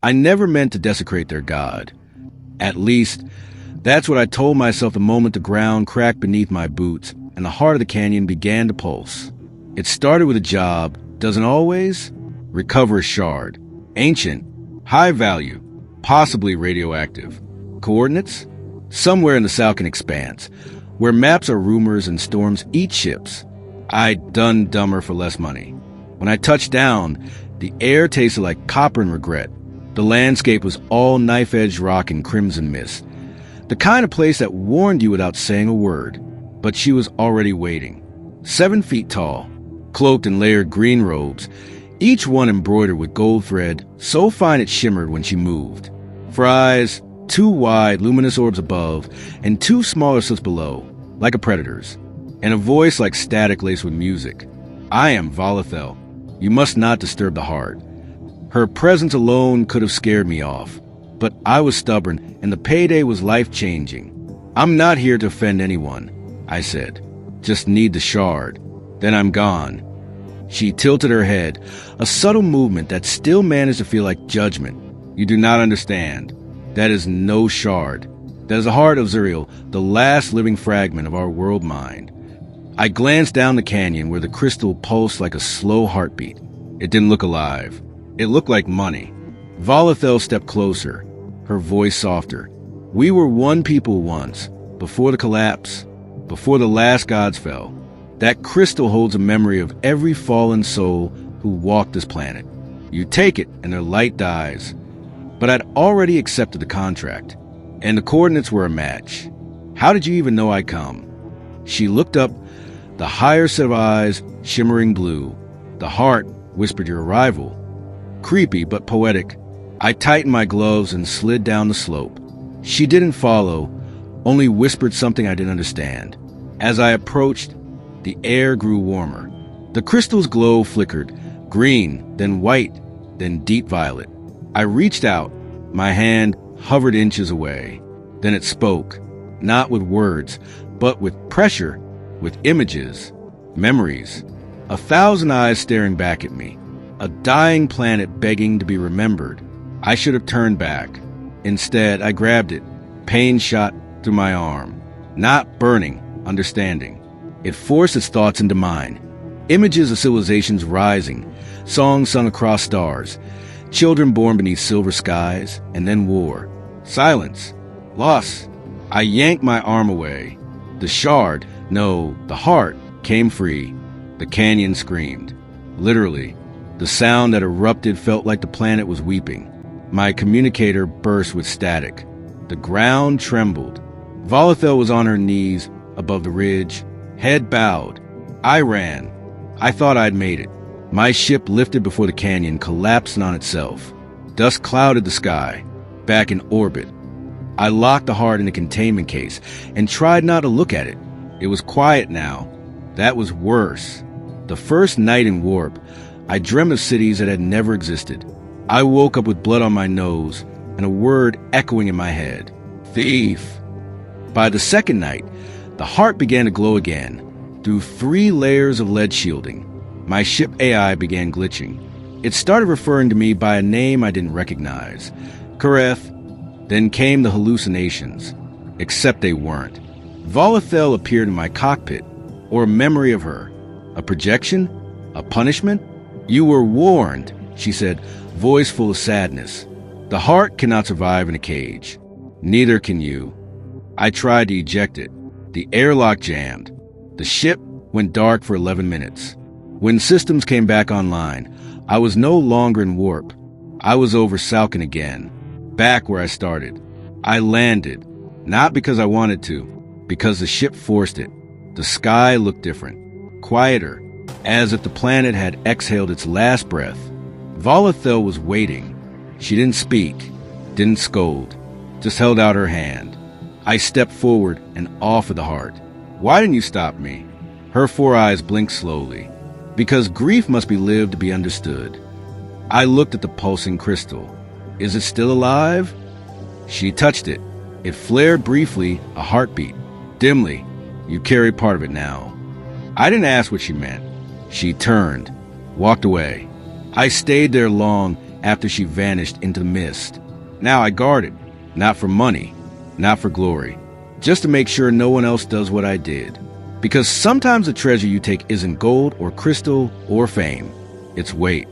I never meant to desecrate their god. At least, that's what I told myself the moment the ground cracked beneath my boots and the heart of the canyon began to pulse. It started with a job, doesn't always? Recover a shard. Ancient, high value, possibly radioactive. Coordinates? Somewhere in the Salkin Expanse, where maps are rumors and storms eat ships. I'd done dumber for less money. When I touched down, the air tasted like copper and regret. The landscape was all knife-edged rock and crimson mist. The kind of place that warned you without saying a word. But she was already waiting. 7 feet tall, cloaked in layered green robes, each one embroidered with gold thread, so fine it shimmered when she moved. For eyes, 2 wide, luminous orbs above, and 2 smaller slits below, like a predator's. And a voice like static laced with music. I am Volithel. You must not disturb the heart. Her presence alone could have scared me off. But I was stubborn, and the payday was life-changing. I'm not here to offend anyone, I said. Just need the shard. Then I'm gone. She tilted her head, a subtle movement that still managed to feel like judgment. You do not understand. That is no shard. That is the heart of Zuriel, the last living fragment of our world mind. I glanced down the canyon where the crystal pulsed like a slow heartbeat. It didn't look alive. It looked like money. Volithel stepped closer, her voice softer. We were one people once, before the collapse, before the last gods fell. That crystal holds a memory of every fallen soul who walked this planet. You take it and their light dies. But I'd already accepted the contract, and the coordinates were a match. How did you even know I'd come? She looked up, the higher set of eyes shimmering blue. The heart whispered your arrival. Creepy but poetic. I tightened my gloves and slid down the slope. She didn't follow, only whispered something I didn't understand. As I approached, the air grew warmer. The crystal's glow flickered, green, then white, then deep violet. I reached out, my hand hovered inches away. Then it spoke, not with words, but with pressure, with images, memories. 1,000 eyes staring back at me, a dying planet begging to be remembered. I should have turned back. Instead, I grabbed it, pain shot through my arm. Not burning, understanding. It forced its thoughts into mine. Images of civilizations rising, songs sung across stars, children born beneath silver skies, and then war. Silence. Loss. I yanked my arm away. The shard, no, the heart, came free. The canyon screamed. Literally. The sound that erupted felt like the planet was weeping. My communicator burst with static. The ground trembled. Volithel was on her knees above the ridge, head bowed. I ran. I thought I'd made it. My ship lifted before the canyon, collapsing on itself. Dust clouded the sky, back in orbit. I locked the heart in a containment case and tried not to look at it. It was quiet now. That was worse. The first night in warp, I dreamt of cities that had never existed. I woke up with blood on my nose and a word echoing in my head. Thief. By the second night, the heart began to glow again, through 3 layers of lead shielding. My ship AI began glitching. It started referring to me by a name I didn't recognize. Kareth. Then came the hallucinations, except they weren't. Volithel appeared in my cockpit, or a memory of her. A projection? A punishment? You were warned, she said, voice full of sadness. The heart cannot survive in a cage. Neither can you. I tried to eject it. The airlock jammed. The ship went dark for 11 minutes. When systems came back online, I was no longer in warp. I was over Salkin again, back where I started. I landed, not because I wanted to, because the ship forced it. The sky looked different, quieter, as if the planet had exhaled its last breath. Volithel was waiting. She didn't speak, didn't scold, just held out her hand. I stepped forward and offered the heart. Why didn't you stop me? Her 4 eyes blinked slowly. Because grief must be lived to be understood. I looked at the pulsing crystal. Is it still alive? She touched it. It flared briefly, a heartbeat. Dimly. You carry part of it now. I didn't ask what she meant. She turned, walked away. I stayed there long, after she vanished into the mist. Now I guard it, not for money, not for glory, just to make sure no one else does what I did. Because sometimes the treasure you take isn't gold or crystal or fame. It's weight.